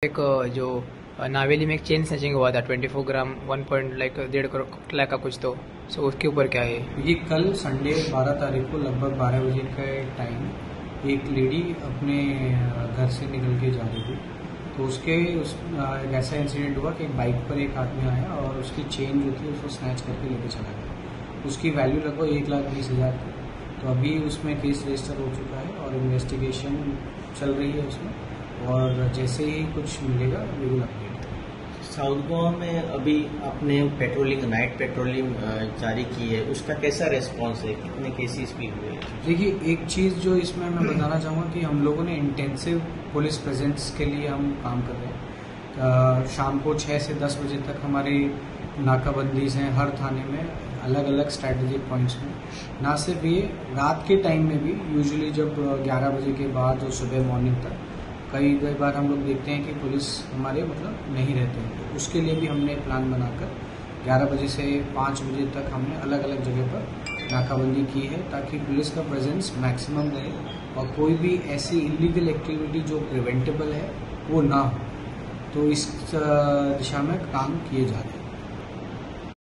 एक जो नावेली में एक चेन स्नैचिंग हुआ था 24 ग्राम 1.1.5 करोड़ लाख का कुछ, तो सो उसके ऊपर क्या है? ये कल संडे 12 तारीख को लगभग 12 बजे का टाइम एक लेडी अपने घर से निकल के जा रही थी। तो एक ऐसा इंसिडेंट हुआ कि बाइक पर एक आदमी आया और उसकी चेन जो थी उसको स्नैच करके लेके चला गया। उसकी वैल्यू लगभग 1,20,000 थी। तो अभी उसमें केस रजिस्टर हो चुका है और इन्वेस्टिगेशन चल रही है उसमें, और जैसे ही कुछ मिलेगा we will update. South Goa में अभी आपने पेट्रोलिंग, नाइट पेट्रोलिंग जारी की है, उसका कैसा रेस्पॉन्स है? कितने केसेस भी हुए हैं? देखिए, एक चीज़ जो इसमें मैं बताना चाहूँगा कि हम लोगों ने इंटेंसिव पुलिस प्रेजेंस के लिए हम काम कर रहे हैं। शाम को 6 से 10 बजे तक हमारी नाकाबंदीज हैं हर थाने में, अलग अलग स्ट्रैटेजिक पॉइंट्स में। ना सिर्फ ये, रात के टाइम में भी यूजुअली जब 11 बजे के बाद और सुबह मॉर्निंग तक कई बार हम लोग देखते हैं कि पुलिस हमारे नहीं रहते हैं। तो उसके लिए भी हमने प्लान बनाकर 11 बजे से 5 बजे तक हमने अलग अलग जगह पर नाकाबंदी की है, ताकि पुलिस का प्रेजेंस मैक्सिमम रहे और कोई भी ऐसी इलीगल एक्टिविटी जो प्रिवेंटेबल है वो ना हो। तो इस दिशा में काम किए जा रहे हैं।